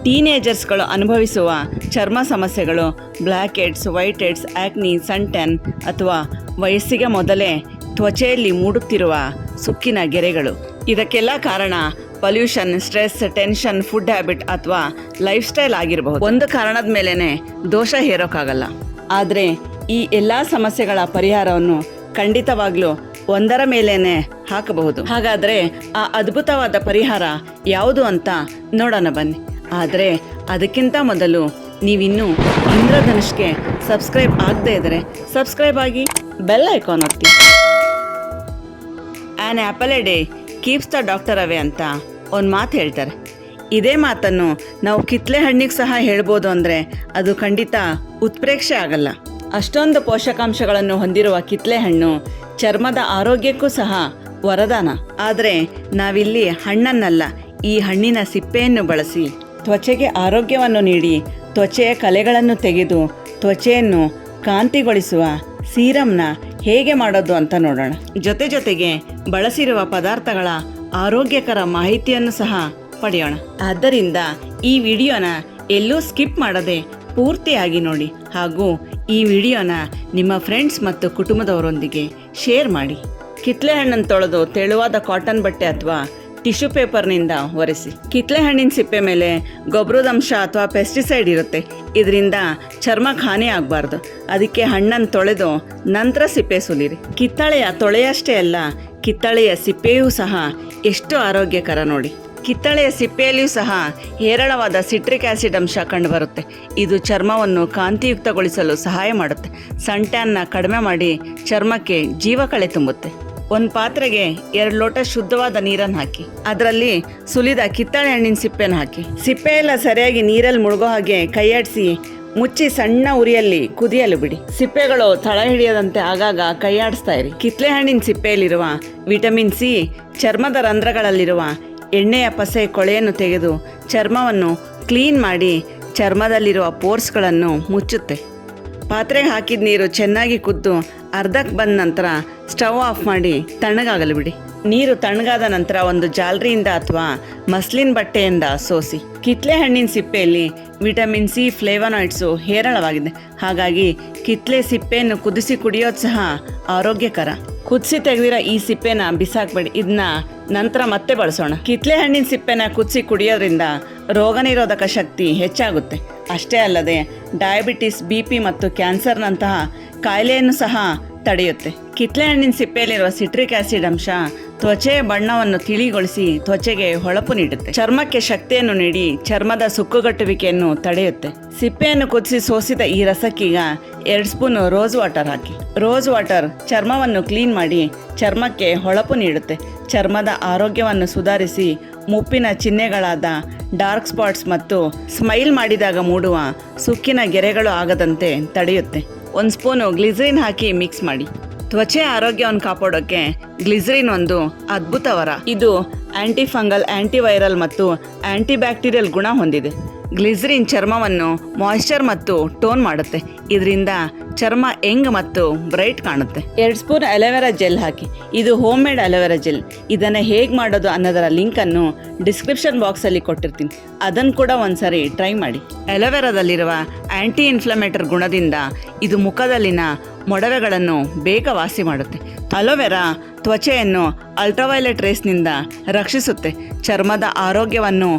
ಟೀನೇಜರ್ಸ್ಗಳು ಅನುಭವಿಸುವ ಚರ್ಮ ಸಮಸ್ಯೆಗಳು blackheads, whiteheads, acne, sun tan ಅಥವಾ ವಯಸ್ಸಿಗೆ ಮೊದಲೇ ತ್ವಚೆಯಲ್ಲಿ ಮೂಡುತ್ತಿರುವ ಸುಕ್ಕಿನ ಗೆರೆಗಳು. ಇದಕ್ಕೆಲ್ಲ ಕಾರಣ pollution, stress, tension, food habit ಅಥವಾ ಲೈಫ್ ಸ್ಟೈಲ್ ಆಗಿರಬಹುದು. ಒಂದು ಕಾರಣದ ಮೇಲೇ ದೋಷ ಹೇರೋಕ್ಕಾಗಲ್ಲ. ಆದರೆ ಈ ಎಲ್ಲ ಸಮಸ್ಯೆಗಳ ಪರಿಹಾರವನ್ನು ಖಂಡಿತವಾಗ್ಲೂ ಒಂದರ ಮೇಲೇನೆ ಹಾಕಬಹುದು. ಹಾಗಾದರೆ ಆ ಅದ್ಭುತವಾದ ಪರಿಹಾರ ಯಾವುದು ಅಂತ ನೋಡೋಣ ಬನ್ನಿ. ಆದರೆ ಅದಕ್ಕಿಂತ ಮೊದಲು ನೀವಿನ್ನೂ ಇಂದ್ರಧನುಷ್ಗೆ ಸಬ್ಸ್ಕ್ರೈಬ್ ಆಗದೇ ಇದ್ದರೆ ಸಬ್ಸ್ಕ್ರೈಬ್ ಆಗಿ, ಬೆಲ್ ಐಕಾನ್ ಒತ್ತಿ. An apple A day keeps the doctor away ಅಂತ ಒಂದು ಮಾತು ಹೇಳ್ತಾರೆ. ಇದೇ ಮಾತನ್ನು ನಾವು ಕಿತ್ತಳೆ ಹಣ್ಣಿಗೆ ಸಹ ಹೇಳ್ಬೋದು ಅಂದರೆ ಅದು ಖಂಡಿತ ಉತ್ಪ್ರೇಕ್ಷೆ ಆಗಲ್ಲ. ಅಷ್ಟೊಂದು ಪೋಷಕಾಂಶಗಳನ್ನು ಹೊಂದಿರುವ ಕಿತ್ತಳೆ ಹಣ್ಣು ಚರ್ಮದ ಆರೋಗ್ಯಕ್ಕೂ ಸಹ ವರದಾನ. ಆದರೆ ನಾವಿಲ್ಲಿ ಹಣ್ಣನ್ನಲ್ಲ, ಈ ಹಣ್ಣಿನ ಸಿಪ್ಪೆಯನ್ನು ಬಳಸಿ ತ್ವಚೆಗೆ ಆರೋಗ್ಯವನ್ನು ನೀಡಿ ತ್ವಚೆಯ ಕಲೆಗಳನ್ನು ತೆಗೆದು ತ್ವಚೆಯನ್ನು ಕಾಂತಿಗೊಳಿಸುವ ಸೀರಮ್ನ ಹೇಗೆ ಮಾಡೋದು ಅಂತ ನೋಡೋಣ. ಜೊತೆಗೆ ಬಳಸಿರುವ ಪದಾರ್ಥಗಳ ಆರೋಗ್ಯಕರ ಮಾಹಿತಿಯನ್ನು ಸಹ ಪಡೆಯೋಣ. ಆದ್ದರಿಂದ ಈ ವಿಡಿಯೋನ ಎಲ್ಲೂ ಸ್ಕಿಪ್ ಮಾಡದೆ ಪೂರ್ತಿಯಾಗಿ ನೋಡಿ ಹಾಗೂ ಈ ವಿಡಿಯೋನ ನಿಮ್ಮ ಫ್ರೆಂಡ್ಸ್ ಮತ್ತು ಕುಟುಂಬದವರೊಂದಿಗೆ ಶೇರ್ ಮಾಡಿ. ಕಿತ್ತಳೆ ಹಣ್ಣನ್ನು ತೊಳೆದು ತೆಳುವಾದ ಕಾಟನ್ ಬಟ್ಟೆ ಅಥವಾ ಟಿಶ್ಯೂ ಪೇಪರ್ನಿಂದ ಒರೆಸಿ. ಕಿತ್ತಳೆ ಹಣ್ಣಿನ ಸಿಪ್ಪೆ ಮೇಲೆ ಗೊಬ್ಬರದಂಶ ಅಥವಾ ಪೆಸ್ಟಿಸೈಡ್ ಇರುತ್ತೆ. ಇದರಿಂದ ಚರ್ಮಕ್ಕೆ ಹಾನಿ ಆಗಬಾರ್ದು. ಅದಕ್ಕೆ ಹಣ್ಣನ್ನು ತೊಳೆದು ನಂತರ ಸಿಪ್ಪೆ ಸುಲಿರಿ. ಕಿತ್ತಳೆಯ ತೊಳೆಯಷ್ಟೇ ಅಲ್ಲ, ಕಿತ್ತಳೆಯ ಸಿಪ್ಪೆಯೂ ಸಹ ಎಷ್ಟು ಆರೋಗ್ಯಕರ ನೋಡಿ. ಕಿತ್ತಳೆಯ ಸಿಪ್ಪೆಯಲ್ಲಿಯೂ ಸಹ ಹೇರಳವಾದ ಸಿಟ್ರಿಕ್ ಆ್ಯಸಿಡ್ ಅಂಶ ಕಂಡುಬರುತ್ತೆ. ಇದು ಚರ್ಮವನ್ನು ಕಾಂತಿಯುಕ್ತಗೊಳಿಸಲು ಸಹಾಯ ಮಾಡುತ್ತೆ. ಸನ್ ಟ್ಯಾನ್ನ ಕಡಿಮೆ ಮಾಡಿ ಚರ್ಮಕ್ಕೆ ಜೀವಕಳೆ ತುಂಬುತ್ತೆ. ಒಂದು ಪಾತ್ರೆಗೆ 2 ಲೋಟ ಶುದ್ಧವಾದ ನೀರನ್ನು ಹಾಕಿ ಅದರಲ್ಲಿ ಸುಲಿದ ಕಿತ್ತಳೆ ಹಣ್ಣಿನ ಸಿಪ್ಪೆನ ಹಾಕಿ ಸಿಪ್ಪೆ ಎಲ್ಲ ಸರಿಯಾಗಿ ನೀರಲ್ಲಿ ಮುಳುಗೋ ಹಾಗೆ ಕೈಯಾಡಿಸಿ ಮುಚ್ಚಿ ಸಣ್ಣ ಉರಿಯಲ್ಲಿ ಕುದಿಯಲು ಬಿಡಿ. ಸಿಪ್ಪೆಗಳು ತಳ ಹಿಡಿಯದಂತೆ ಆಗಾಗ ಕೈಯಾಡಿಸ್ತಾ ಇರಿ. ಕಿತ್ತಳೆ ಹಣ್ಣಿನ ಸಿಪ್ಪೆಯಲ್ಲಿರುವ ವಿಟಮಿನ್ ಸಿ ಚರ್ಮದ ರಂಧ್ರಗಳಲ್ಲಿರುವ ಎಣ್ಣೆಯ ಪಸೆ ಕೊಳೆಯನ್ನು ತೆಗೆದು ಚರ್ಮವನ್ನು ಕ್ಲೀನ್ ಮಾಡಿ ಚರ್ಮದಲ್ಲಿರುವ ಪೋರ್ಸ್ಗಳನ್ನು ಮುಚ್ಚುತ್ತೆ. ಪಾತ್ರೆಗೆ ಹಾಕಿದ ನೀರು ಚೆನ್ನಾಗಿ ಕುದ್ದು ಅರ್ಧಕ್ಕೆ ಬಂದ ನಂತರ ಸ್ಟವ್ ಆಫ್ ಮಾಡಿ ತಣ್ಣಗಾಗಲು ಬಿಡಿ. ನೀರು ತಣ್ಣಗಾದ ನಂತರ ಒಂದು ಜಾಲರಿಯಿಂದ ಅಥವಾ ಮಸ್ಲಿನ್ ಬಟ್ಟೆಯಿಂದ ಸೋಸಿ. ಕಿತ್ತಳೆ ಹಣ್ಣಿನ ಸಿಪ್ಪೆಯಲ್ಲಿ ವಿಟಮಿನ್ ಸಿ, ಫ್ಲೇವನಾಯ್ಡ್ಸು ಹೇರಳವಾಗಿದೆ. ಹಾಗಾಗಿ ಕಿತ್ತಳೆ ಸಿಪ್ಪೆಯನ್ನು ಕುದಿಸಿ ಕುಡಿಯೋದು ಸಹ ಆರೋಗ್ಯಕರ. ಕುದಿಸಿ ತೆಗೆದಿರೋ ಈ ಸಿಪ್ಪೆನ ಬಿಸಾಕಬೇಡಿ. ಇದನ್ನ ನಂತರ ಮತ್ತೆ ಬಳಸೋಣ. ಕಿತ್ತಳೆ ಹಣ್ಣಿನ ಸಿಪ್ಪೆನ ಕುದಿಸಿ ಕುಡಿಯೋದ್ರಿಂದ ರೋಗ ನಿರೋಧಕ ಶಕ್ತಿ ಹೆಚ್ಚಾಗುತ್ತೆ. ಅಷ್ಟೇ ಅಲ್ಲದೆ ಡಯಾಬಿಟಿಸ್, BP ಮತ್ತು ಕ್ಯಾನ್ಸರ್ನಂತಹ ಕಾಯಿಲೆಯನ್ನು ಸಹ ತಡೆಯುತ್ತೆ. ಕಿತ್ತಳೆ ಹಣ್ಣಿನ ಸಿಪ್ಪೆಯಲ್ಲಿರುವ ಸಿಟ್ರಿಕ್ ಆ್ಯಸಿಡ್ ಅಂಶ ತ್ವಚೆಯ ಬಣ್ಣವನ್ನು ತಿಳಿಗೊಳಿಸಿ ತ್ವಚೆಗೆ ಹೊಳಪು ನೀಡುತ್ತೆ. ಚರ್ಮಕ್ಕೆ ಶಕ್ತಿಯನ್ನು ನೀಡಿ ಚರ್ಮದ ಸುಕ್ಕುಗಟ್ಟುವಿಕೆಯನ್ನು ತಡೆಯುತ್ತೆ. ಸಿಪ್ಪೆಯನ್ನು ಕುದಿಸಿ ಸೋಸಿದ ಈ ರಸಕ್ಕೀಗ 2 ಸ್ಪೂನ್ ರೋಸ್ ವಾಟರ್ ಹಾಕಿ. ರೋಸ್ ವಾಟರ್ ಚರ್ಮವನ್ನು ಕ್ಲೀನ್ ಮಾಡಿ ಚರ್ಮಕ್ಕೆ ಹೊಳಪು ನೀಡುತ್ತೆ. ಚರ್ಮದ ಆರೋಗ್ಯವನ್ನು ಸುಧಾರಿಸಿ ಮುಪ್ಪಿನ ಚಿಹ್ನೆಗಳಾದ ಡಾರ್ಕ್ ಸ್ಪಾಟ್ಸ್ ಮತ್ತು ಸ್ಮೈಲ್ ಮಾಡಿದಾಗ ಮೂಡುವ ಸುಕ್ಕಿನ ಗೆರೆಗಳು ಆಗದಂತೆ ತಡೆಯುತ್ತೆ. 1 ಸ್ಪೂನು ಗ್ಲಿಸರಿನ್ ಹಾಕಿ ಮಿಕ್ಸ್ ಮಾಡಿ. ತ್ವಚೆ ಆರೋಗ್ಯವನ್ನು ಕಾಪಾಡೋಕ್ಕೆ ಗ್ಲಿಸರಿನ್ ಒಂದು ಅದ್ಭುತ ವರ. ಇದು ಆಂಟಿಫಂಗಲ್, ಆಂಟಿವೈರಲ್ ಮತ್ತು ಆಂಟಿಬ್ಯಾಕ್ಟೀರಿಯಲ್ ಗುಣ ಹೊಂದಿದೆ. ಗ್ಲಿಸರಿನ್ ಚರ್ಮವನ್ನು ಮಾಯಿಶ್ಚರ್ ಮತ್ತು ಟೋನ್ ಮಾಡುತ್ತೆ. ಇದರಿಂದ ಚರ್ಮ ಯಂಗ್ ಮತ್ತು ಬ್ರೈಟ್ ಕಾಣುತ್ತೆ. 2 ಸ್ಪೂನ್ ಅಲೋವೆರಾ ಜೆಲ್ ಹಾಕಿ. ಇದು ಹೋಮ್ ಮೇಡ್ ಅಲೋವೆರಾ ಜೆಲ್. ಇದನ್ನು ಹೇಗೆ ಮಾಡೋದು ಅನ್ನೋದರ ಲಿಂಕನ್ನು ಡಿಸ್ಕ್ರಿಪ್ಷನ್ ಬಾಕ್ಸಲ್ಲಿ ಕೊಟ್ಟಿರ್ತೀನಿ. ಅದನ್ನು ಕೂಡ ಒಂದ್ಸರಿ ಟ್ರೈ ಮಾಡಿ. ಅಲೋವೆರಾದಲ್ಲಿರುವ ಆ್ಯಂಟಿ ಇನ್ಫ್ಲಮೇಟರಿ ಗುಣದಿಂದ ಇದು ಮುಖದಲ್ಲಿನ ಮೊಡವೆಗಳನ್ನು ಬೇಗ ವಾಸಿ ಮಾಡುತ್ತೆ. ಅಲೋವೆರಾ ತ್ವಚೆಯನ್ನು ಅಲ್ಟ್ರಾವೈಲೆಟ್ ರೇಸ್ನಿಂದ ರಕ್ಷಿಸುತ್ತೆ. ಚರ್ಮದ ಆರೋಗ್ಯವನ್ನು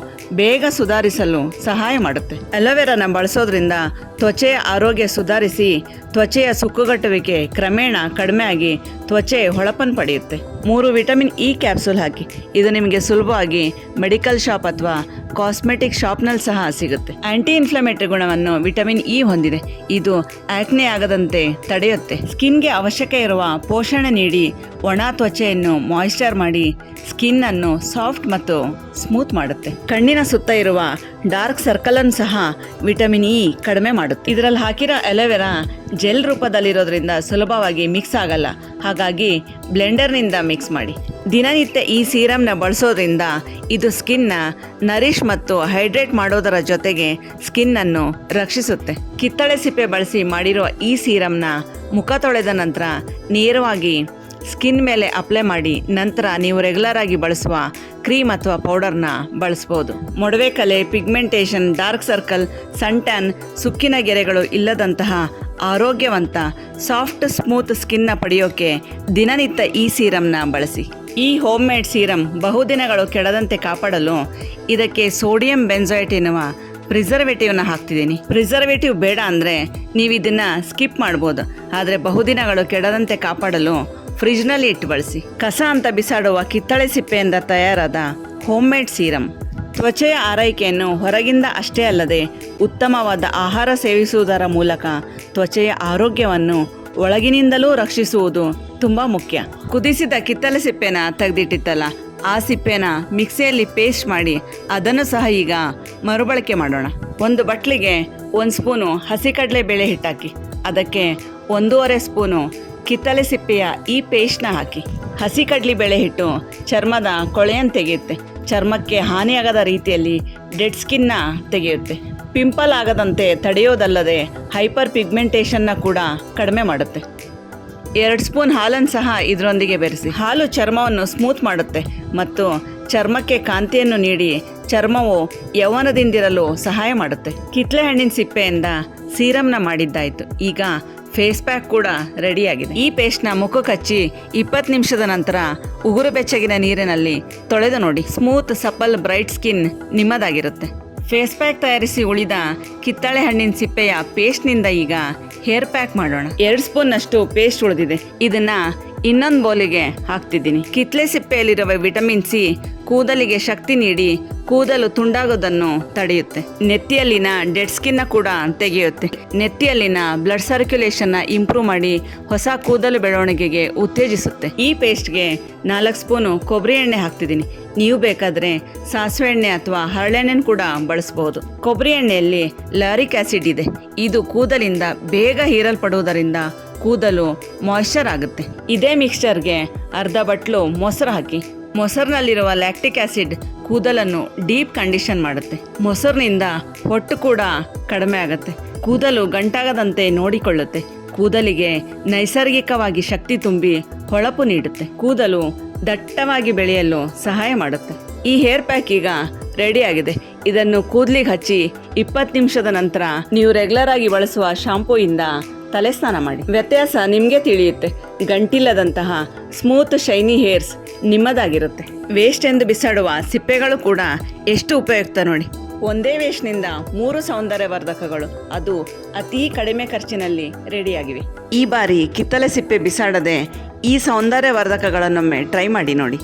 ಬೇಗ ಸುಧಾರಿಸಲು ಸಹಾಯ ಮಾಡುತ್ತೆ. ಅಲೋವೆರಾನ ಬಳಸೋದ್ರಿಂದ ತ್ವಚೆಯ ಆರೋಗ್ಯ ಸುಧಾರಿಸಿ ತ್ವಚೆಯ ಸುಕ್ಕುಗಟ್ಟುವಿಕೆ ಕ್ರಮೇಣ ಕಡಿಮೆ ಆಗಿ ತ್ವಚೆ ಹೊಳಪನ್ನು ಪಡೆಯುತ್ತೆ. 3 ವಿಟಮಿನ್ ಇ ಕ್ಯಾಪ್ಸೂಲ್ ಹಾಕಿ. ಇದು ನಿಮಗೆ ಸುಲಭವಾಗಿ ಮೆಡಿಕಲ್ ಶಾಪ್ ಅಥವಾ ಕಾಸ್ಮೆಟಿಕ್ ಶಾಪ್ನಲ್ಲಿ ಸಹ ಸಿಗುತ್ತೆ. ಆಂಟಿ ಇನ್ಫ್ಲಮೇಟರಿ ಗುಣವನ್ನು ವಿಟಮಿನ್ ಇ ಹೊಂದಿದೆ. ಇದು ಆಕ್ನೆ ಆಗದಂತೆ ತಡೆಯುತ್ತೆ. ಸ್ಕಿನ್ಗೆ ಅವಶ್ಯಕ ಇರುವ ಪೋಷಣೆ ನೀಡಿ ಒಣ ತ್ವಚೆಯನ್ನು ಮಾಯಿಶ್ಚರ್ ಮಾಡಿ ಸ್ಕಿನ್ ಅನ್ನು ಸಾಫ್ಟ್ ಮತ್ತು ಸ್ಮೂತ್ ಮಾಡುತ್ತೆ. ಕಣ್ಣಿನ ಸುತ್ತ ಇರುವ ಡಾರ್ಕ್ ಸರ್ಕಲ್ ಅನ್ನು ಸಹ ವಿಟಮಿನ್ ಇ ಕಡಿಮೆ ಮಾಡುತ್ತೆ. ಇದರಲ್ಲಿ ಹಾಕಿರೋ ಅಲೋವೆರಾ ಜೆಲ್ ರೂಪದಲ್ಲಿರೋದ್ರಿಂದ ಸುಲಭವಾಗಿ ಮಿಕ್ಸ್ ಆಗಲ್ಲ. ಹಾಗಾಗಿ ಬ್ಲೆಂಡರ್ನಿಂದ ಮಿಕ್ಸ್ ಮಾಡಿ. ದಿನನಿತ್ಯ ಈ ಸೀರಮ್ನ ಬಳಸೋದ್ರಿಂದ ಇದು ಸ್ಕಿನ್ನ ನರಿಶ್ ಮತ್ತು ಹೈಡ್ರೇಟ್ ಮಾಡೋದರ ಜೊತೆಗೆ ಸ್ಕಿನ್ನನ್ನು ರಕ್ಷಿಸುತ್ತೆ. ಕಿತ್ತಳೆ ಸಿಪ್ಪೆ ಬಳಸಿ ಮಾಡಿರುವ ಈ ಸೀರಮ್ನ ಮುಖ ತೊಳೆದ ನಂತರ ನೇರವಾಗಿ ಸ್ಕಿನ್ ಮೇಲೆ ಅಪ್ಲೈ ಮಾಡಿ ನಂತರ ನೀವು ರೆಗ್ಯುಲರ್ ಆಗಿ ಬಳಸುವ ಕ್ರೀಮ್ ಅಥವಾ ಪೌಡರ್ನ ಬಳಸ್ಬೋದು. ಮೊಡವೆ ಕಲೆ, pigmentation, dark circle, sun tan, ಸುಕ್ಕಿನ ಗೆರೆಗಳು ಇಲ್ಲದಂತಹ ಆರೋಗ್ಯವಂತ ಸಾಫ್ಟ್ ಸ್ಮೂತ್ ಸ್ಕಿನ್ನ ಪಡೆಯೋಕೆ ದಿನನಿತ್ಯ ಈ ಸೀರಮ್ನ ಬಳಸಿ. ಈ ಹೋಮ್ ಮೇಡ್ ಸೀರಮ್ ಬಹುದಿನಗಳು ಕೆಡದಂತೆ ಕಾಪಾಡಲು ಇದಕ್ಕೆ ಸೋಡಿಯಂ ಬೆಂಜೋಯೇಟ್ ಎನ್ನುವ ಪ್ರಿಸರ್ವೇಟಿವ್ನ ಹಾಕ್ತಿದ್ದೀನಿ. ಪ್ರಿಸರ್ವೇಟಿವ್ ಬೇಡ ಅಂದರೆ ನೀವು ಇದನ್ನು ಸ್ಕಿಪ್ ಮಾಡ್ಬೋದು. ಆದರೆ ಬಹುದಿನಗಳು ಕೆಡದಂತೆ ಕಾಪಾಡಲು ಫ್ರಿಜ್ನಲ್ಲಿ ಇಟ್ಟು ಬಳಸಿ. ಕಸ ಅಂತ ಬಿಸಾಡುವ ಕಿತ್ತಳೆ ಸಿಪ್ಪೆಯಿಂದ ತಯಾರಾದ ಹೋಮ್ ಮೇಡ್ ಸೀರಮ್ ತ್ವಚೆಯ ಆರೈಕೆಯನ್ನು ಹೊರಗಿಂದ ಅಷ್ಟೇ ಅಲ್ಲದೆ ಉತ್ತಮವಾದ ಆಹಾರ ಸೇವಿಸುವುದರ ಮೂಲಕ ತ್ವಚೆಯ ಆರೋಗ್ಯವನ್ನು ಒಳಗಿನಿಂದಲೂ ರಕ್ಷಿಸುವುದು ತುಂಬ ಮುಖ್ಯ. ಕುದಿಸಿದ ಕಿತ್ತಳೆ ಸಿಪ್ಪೆನ ತೆಗೆದಿಟ್ಟಿತ್ತಲ್ಲ, ಆ ಸಿಪ್ಪೆನ ಮಿಕ್ಸಿಯಲ್ಲಿ ಪೇಸ್ಟ್ ಮಾಡಿ ಅದನ್ನು ಸಹ ಈಗ ಮರುಬಳಕೆ ಮಾಡೋಣ. ಒಂದು ಬಟ್ಲಿಗೆ 1 ಸ್ಪೂನು ಹಸಿ ಕಡಲೆಬೇಳೆ ಹಿಟ್ಟಾಕಿ, ಅದಕ್ಕೆ 1.5 ಸ್ಪೂನು ಕಿತ್ತಳೆ ಸಿಪ್ಪೆಯ ಈ ಪೇಸ್ಟ್ನ ಹಾಕಿ. ಹಸಿ ಕಡಲೆಬೇಳೆ ಹಿಟ್ಟು ಚರ್ಮದ ಕೊಳೆಯನ್ನು ತೆಗೆಯುತ್ತೆ, ಚರ್ಮಕ್ಕೆ ಹಾನಿಯಾಗದ ರೀತಿಯಲ್ಲಿ ಡೆಡ್ ಸ್ಕಿನ್ನ ತೆಗೆಯುತ್ತೆ, ಪಿಂಪಲ್ ಆಗದಂತೆ ತಡೆಯೋದಲ್ಲದೆ ಹೈಪರ್ ಪಿಗ್ಮೆಂಟೇಷನ್ನ ಕೂಡ ಕಡಿಮೆ ಮಾಡುತ್ತೆ. 2 ಸ್ಪೂನ್ ಹಾಲನ್ನು ಸಹ ಇದರೊಂದಿಗೆ ಬೆರೆಸಿ. ಹಾಲು ಚರ್ಮವನ್ನು ಸ್ಮೂತ್ ಮಾಡುತ್ತೆ ಮತ್ತು ಚರ್ಮಕ್ಕೆ ಕಾಂತಿಯನ್ನು ನೀಡಿ ಚರ್ಮವು ಯೌವನದಿಂದಿರಲು ಸಹಾಯ ಮಾಡುತ್ತೆ. ಕಿತ್ತಳೆ ಹಣ್ಣಿನ ಸಿಪ್ಪೆಯಿಂದ ಸೀರಮ್ನ ಮಾಡಿದ್ದಾಯಿತು. ಈಗ ಫೇಸ್ ಪ್ಯಾಕ್ ಕೂಡ ರೆಡಿಯಾಗಿದೆ. ಈ ಪೇಸ್ಟ್ನ ಮುಖಕ್ಕೆ ಹಚ್ಚಿ 20 ನಿಮಿಷದ ನಂತರ ಉಗುರು ಬೆಚ್ಚಗಿನ ನೀರಿನಲ್ಲಿ ತೊಳೆದು ನೋಡಿ. ಸ್ಮೂತ್ ಸಪಲ್ ಬ್ರೈಟ್ ಸ್ಕಿನ್ ನಿಮ್ಮದಾಗಿರುತ್ತೆ. ಫೇಸ್ ಪ್ಯಾಕ್ ತಯಾರಿಸಿ ಉಳಿದ ಕಿತ್ತಳೆ ಹಣ್ಣಿನ ಸಿಪ್ಪೆಯ ಪೇಸ್ಟ್ನಿಂದ ಈಗ ಹೇರ್ ಪ್ಯಾಕ್ ಮಾಡೋಣ. 2 ಸ್ಪೂನ್ನಷ್ಟು ಪೇಸ್ಟ್ ಉಳಿದಿದೆ, ಇದನ್ನ ಇನ್ನೊಂದು ಬೌಲಿಗೆ ಹಾಕ್ತಿದ್ದೀನಿ. ಕಿತ್ತಳೆ ಸಿಪ್ಪೆಯಲ್ಲಿರುವ ವಿಟಮಿನ್ ಸಿ ಕೂದಲಿಗೆ ಶಕ್ತಿ ನೀಡಿ ಕೂದಲು ತುಂಡಾಗೋದನ್ನು ತಡೆಯುತ್ತೆ. ನೆತ್ತಿಯಲ್ಲಿನ ಡೆಡ್ ಸ್ಕಿನ್ನ ಕೂಡ ತೆಗೆಯುತ್ತೆ. ನೆತ್ತಿಯಲ್ಲಿನ ಬ್ಲಡ್ ಸರ್ಕ್ಯುಲೇಷನ್ನ ಇಂಪ್ರೂವ್ ಮಾಡಿ ಹೊಸ ಕೂದಲು ಬೆಳವಣಿಗೆಗೆ ಉತ್ತೇಜಿಸುತ್ತೆ. ಈ ಪೇಸ್ಟ್ಗೆ 4 ಸ್ಪೂನು ಕೊಬ್ಬರಿ ಎಣ್ಣೆ ಹಾಕ್ತಿದ್ದೀನಿ. ನೀವು ಬೇಕಾದರೆ ಸಾಸಿವೆ ಎಣ್ಣೆ ಅಥವಾ ಹರಳೆಣ್ಣೆನ ಕೂಡ ಬಳಸಬಹುದು. ಕೊಬ್ಬರಿ ಎಣ್ಣೆಯಲ್ಲಿ ಲಾರಿಕ್ ಆಸಿಡ್ ಇದೆ. ಇದು ಕೂದಲಿಂದ ಬೇಗ ಹೀರಲ್ಪಡುವುದರಿಂದ ಕೂದಲು ಮಾಯ್ಶ್ಚರ್ ಆಗುತ್ತೆ. ಇದೇ ಮಿಕ್ಸ್ಚರ್ಗೆ ಅರ್ಧ ಬಟ್ಲು ಮೊಸರು ಹಾಕಿ. ಮೊಸರಿನಲ್ಲಿರುವ ಲ್ಯಾಕ್ಟಿಕ್ ಆಸಿಡ್ ಕೂದಲನ್ನು ಡೀಪ್ ಕಂಡೀಷನ್ ಮಾಡುತ್ತೆ. ಮೊಸರಿನಿಂದ ಹೊಟ್ಟು ಕೂಡ ಕಡಿಮೆ ಆಗುತ್ತೆ. ಕೂದಲು ಗಂಟಾಗದಂತೆ ನೋಡಿಕೊಳ್ಳುತ್ತೆ. ಕೂದಲಿಗೆ ನೈಸರ್ಗಿಕವಾಗಿ ಶಕ್ತಿ ತುಂಬಿ ಹೊಳಪು ನೀಡುತ್ತೆ. ಕೂದಲು ದಟ್ಟವಾಗಿ ಬೆಳೆಯಲು ಸಹಾಯ ಮಾಡುತ್ತೆ. ಈ ಹೇರ್ ಪ್ಯಾಕ್ ಈಗ ರೆಡಿ ಆಗಿದೆ. ಇದನ್ನು ಕೂದಲಿಗೆ ಹಚ್ಚಿ 20 ನಿಮಿಷದ ನಂತರ ನೀವು ರೆಗ್ಯುಲರ್ ಆಗಿ ಬಳಸುವ ಶಾಂಪೂಯಿಂದ ತಲೆ ಸ್ನಾನ ಮಾಡಿ. ವ್ಯತ್ಯಾಸ ನಿಮಗೆ ತಿಳಿಯುತ್ತೆ. ಗಂಟಿಲ್ಲದಂತಹ ಸ್ಮೂತ್ ಶೈನಿ ಹೇರ್ಸ್ ನಿಮ್ಮದಾಗಿರುತ್ತೆ. ವೇಸ್ಟ್ ಎಂದು ಬಿಸಾಡುವ ಸಿಪ್ಪೆಗಳು ಕೂಡ ಎಷ್ಟು ಉಪಯುಕ್ತ ನೋಡಿ. ಒಂದೇ ವೇಸ್ಟ್ನಿಂದ 3 ಸೌಂದರ್ಯವರ್ಧಕಗಳು, ಅದು ಅತಿ ಕಡಿಮೆ ಖರ್ಚಿನಲ್ಲಿ ರೆಡಿಯಾಗಿವೆ. ಈ ಬಾರಿ ಕಿತ್ತಳೆ ಸಿಪ್ಪೆ ಬಿಸಾಡದೆ ಈ ಸೌಂದರ್ಯವರ್ಧಕಗಳನ್ನೊಮ್ಮೆ ಟ್ರೈ ಮಾಡಿ ನೋಡಿ.